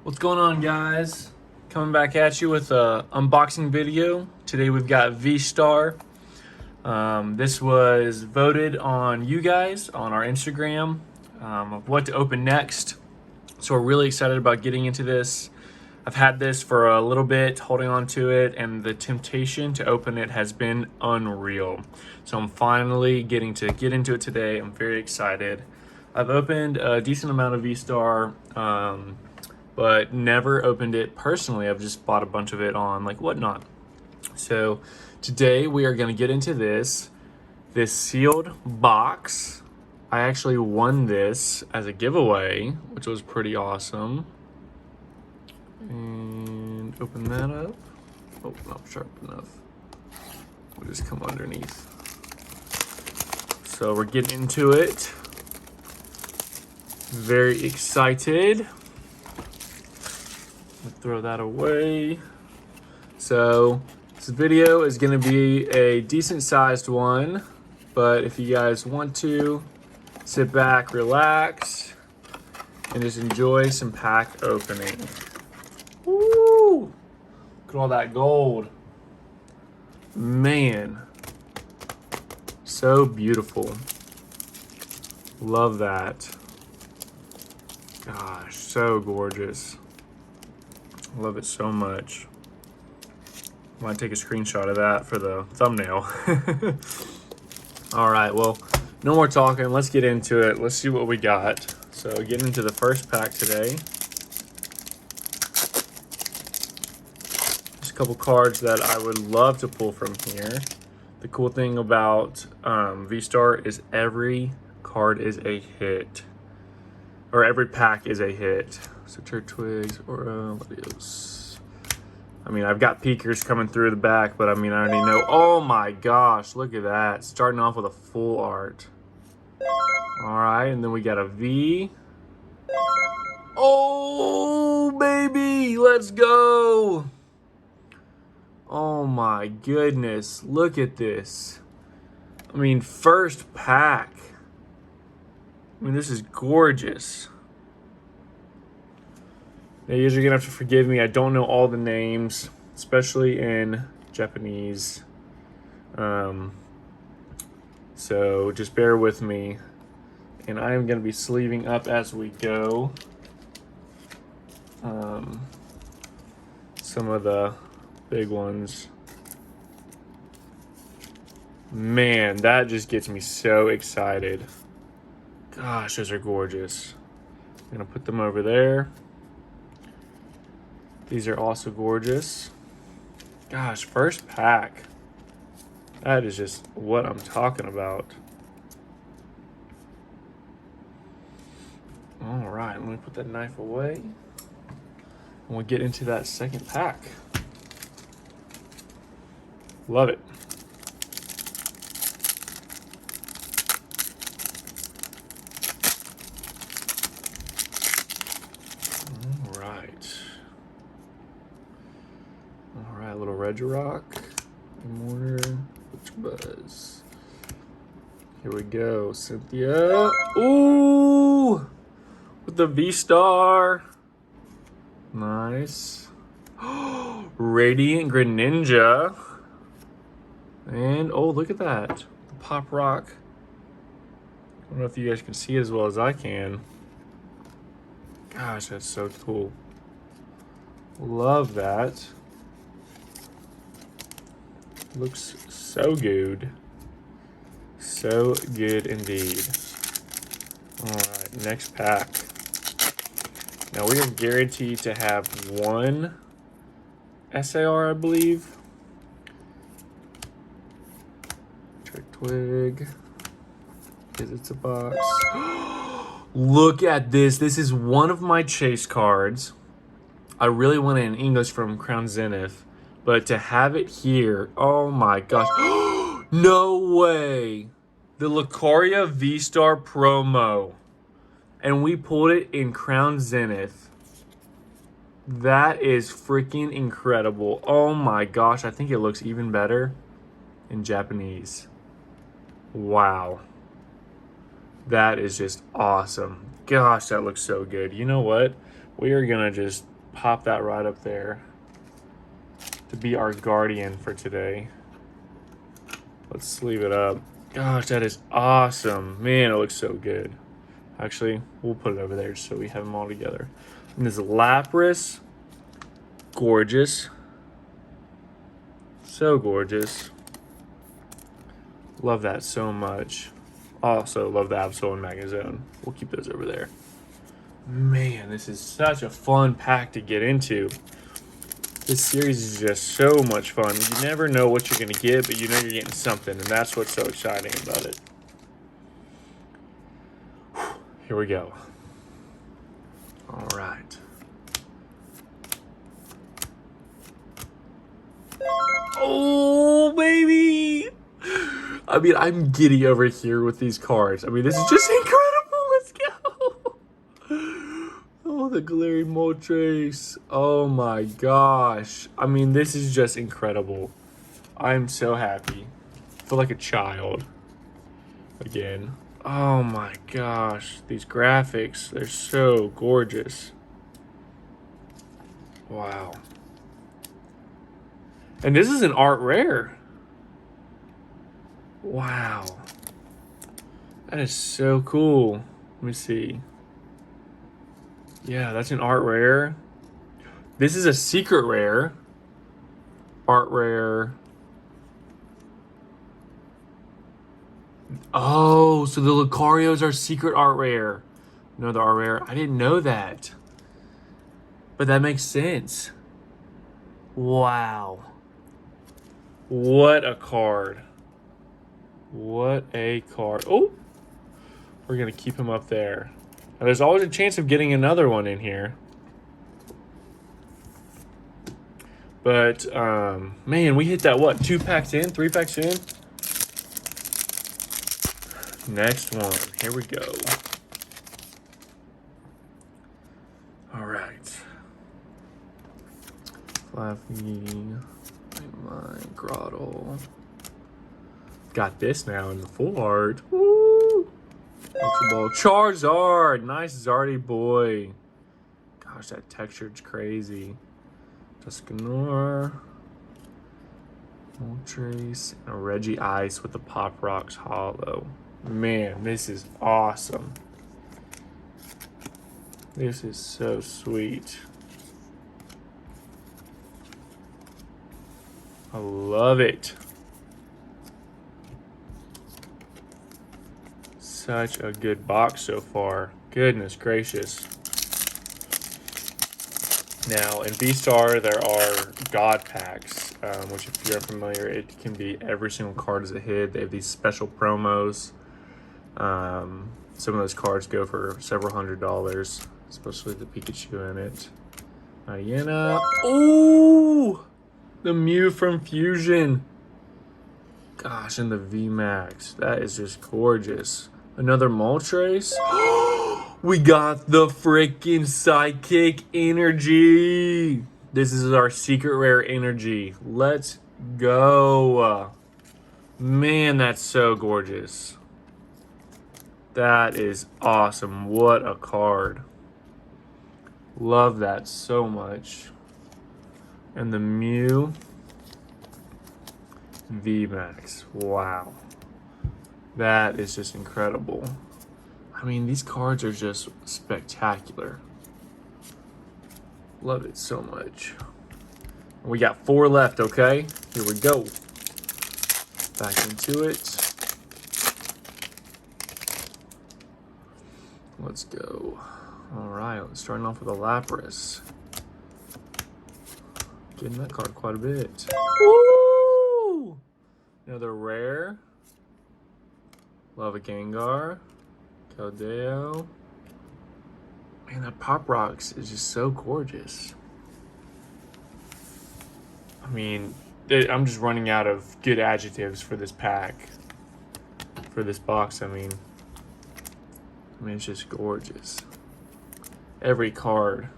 What's going on, guys? Coming back at you with a unboxing video. Today we've got VSTAR. This was voted on you guys on our Instagram of what to open next. So we're really excited about getting into this. I've had this for a little bit, holding on to it, and the temptation to open it has been unreal. So I'm finally getting to get into it today. I'm very excited. I've opened a decent amount of VSTAR, but never opened it personally. I've just bought a bunch of it on like Whatnot. So today we are going to get into this sealed box. I actually won this as a giveaway, which was pretty awesome. And open that up. Oh, not sharp enough. We'll just come underneath. So we're getting into it. Very excited. Throw that away. So this video is going to be a decent sized one, but if you guys want to sit back, relax, and just enjoy some pack opening. Woo! Look at all that gold. Man, so beautiful. Love that. Gosh, so gorgeous. Love it so much. I might take a screenshot of that for the thumbnail. All right, well, no more talking. Let's get into it. Let's see what we got. So getting into the first pack today. Just a couple cards that I would love to pull from here. The cool thing about VSTAR is every card is a hit. Or every pack is a hit. So Twigs or Latios. I mean, I've got peekers coming through the back, but I mean, I already know. Oh my gosh, look at that. Starting off with a full art. All right, and then we got a V. Oh, baby, let's go. Oh my goodness, look at this. I mean, first pack. I mean, this is gorgeous. Now, you guys are gonna have to forgive me. I don't know all the names, especially in Japanese. So just bear with me. And I am gonna be sleeving up as we go. Some of the big ones. Man, that just gets me so excited. Gosh, those are gorgeous. I'm gonna put them over there. These are also gorgeous. Gosh, first pack. That is just what I'm talking about. All right, let me put that knife away. And we'll get into that second pack. Love it. All right, little Regirock, Mortar, Witch Buzz. Here we go, Cynthia. Ooh, with the VSTAR. Nice. Radiant Greninja. And, oh, look at that. The Pop Rock. I don't know if you guys can see it as well as I can. Gosh, that's so cool. Love that. Looks so good. So good indeed. All right, next pack. Now we are guaranteed to have one SAR, I believe. Twig. Because it's a box. Look at this. This is one of my chase cards. I really want it in English from Crown Zenith. But to have it here, oh my gosh. No way. The Lucaria VSTAR promo. And we pulled it in Crown Zenith. That is freaking incredible. Oh my gosh, I think it looks even better in Japanese. Wow. That is just awesome. Gosh, that looks so good. You know what? We are going to just pop that right up there to be our guardian for today. Let's sleeve it up. Gosh, that is awesome. Man, it looks so good. Actually, we'll put it over there so we have them all together. And this Lapras, gorgeous. So gorgeous. Love that so much. Also love the Absol and Magazone. We'll keep those over there. Man, this is such a fun pack to get into. This series is just so much fun. You never know what you're going to get, but you know you're getting something, and that's what's so exciting about it. Here we go. All right. Oh, baby! I mean, I'm giddy over here with these cards. I mean, this is just incredible. Let's go. Oh, the Glary Moltres. Oh my gosh. I mean, this is just incredible. I'm so happy. I feel like a child. Again. Oh my gosh. These graphics, they're so gorgeous. Wow. And this is an art rare. Wow. That is so cool. Let me see. Yeah, that's an art rare. This is a secret rare. Art rare. Oh, so the Lucarios are secret art rare. No, the art rare. I didn't know that. But that makes sense. Wow. What a card. What a card. Oh, we're going to keep him up there. Now, there's always a chance of getting another one in here. But, man, we hit that, what, 2 packs in? 3 packs in? Next one. Here we go. All right. Flaffy. Mine. Grottle. Got this now in the full art. Woo! Ultra Ball. Charizard. Nice Zardy boy. Gosh, that texture's crazy. Tuscanora. Moltres. And a Reggie Ice with the Pop Rocks Hollow. Man, this is awesome. This is so sweet. I love it. Such a good box so far. Goodness gracious. Now, in VSTAR, there are God packs, which if you're unfamiliar, it can be every single card is a hit. They have these special promos. Some of those cards go for several $100s, especially the Pikachu in it. Hyena. Oh! The Mew from Fusion. Gosh, and the VMAX. That is just gorgeous. Another Moltres. We got the freaking Psychic Energy. This is our secret rare energy. Let's go. Man, that's so gorgeous. That is awesome. What a card. Love that so much. And the Mew VMAX. Wow. That is just incredible. I mean, these cards are just spectacular. Love it so much. We got 4 left, okay? Here we go. Back into it. Let's go. All right, starting off with a Lapras. Getting that card quite a bit. Woo! Another rare. Love a Gengar. Keldeo. Man, that Pop Rocks is just so gorgeous. I mean, I'm just running out of good adjectives for this pack. For this box, I mean, it's just gorgeous. Every card.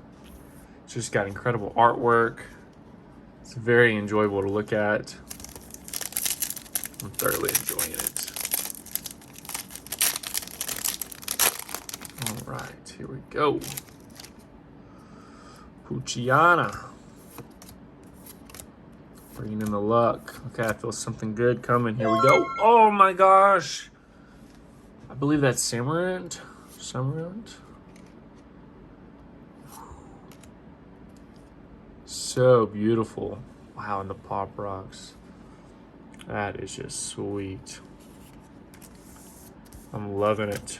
It's just got incredible artwork. It's very enjoyable to look at. I'm thoroughly enjoying it. right, here we go. Pucciana. Bringing in the luck. Okay, I feel something good coming. Here we go. Oh my gosh. I believe that's Samarant. Samarant. So beautiful. Wow, and the pop rocks. That is just sweet. I'm loving it.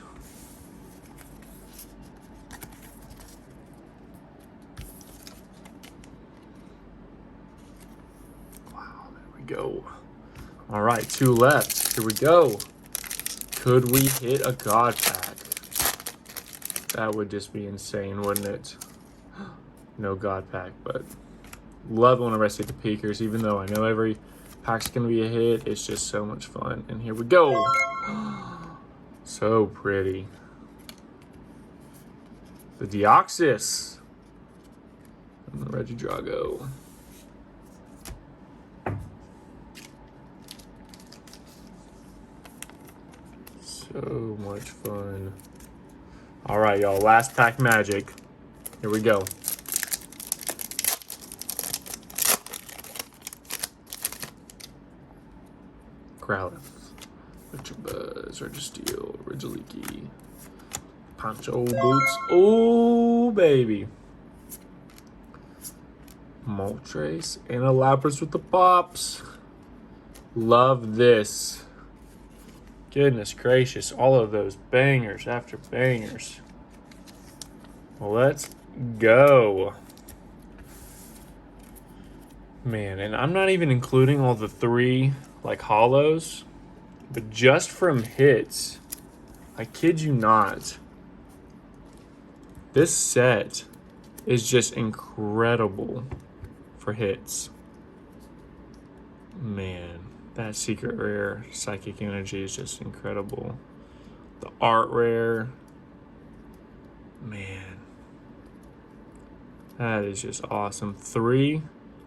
Wow, there we go. All right, 2 left. Here we go. Could we hit a God pack? That would just be insane, wouldn't it? No God pack, but love when I see the peekers, even though I know every pack's gonna be a hit. It's just so much fun. And here we go. So pretty. The Deoxys. And the Regidrago. So much fun. All right, y'all. Last pack magic. Here we go. Growlithe, Richard Buzz, Registeel, Regieleki, Poncho Boots. Oh, baby. Moltres and a Lapras with the pops. Love this. Goodness gracious, all of those bangers after bangers. Let's go. Man, and I'm not even including all the 3 like hollows, but just from hits, I kid you not, this set is just incredible for hits. Man, that secret rare Psychic Energy is just incredible. The art rare, man, that is just awesome. 3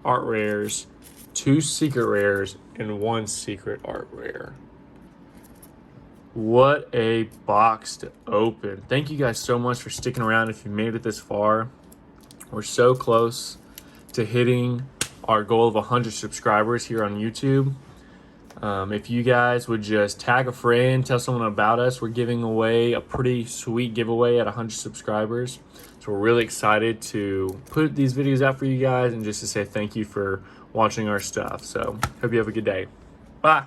art rares, 2 secret rares, and 1 secret art rare. What a box to open. Thank you guys so much for sticking around if you made it this far. We're so close to hitting our goal of 100 subscribers here on YouTube. If you guys would just tag a friend, tell someone about us. We're giving away a pretty sweet giveaway at 100 subscribers. So we're really excited to put these videos out for you guys and just to say thank you for watching our stuff. So hope you have a good day. Bye.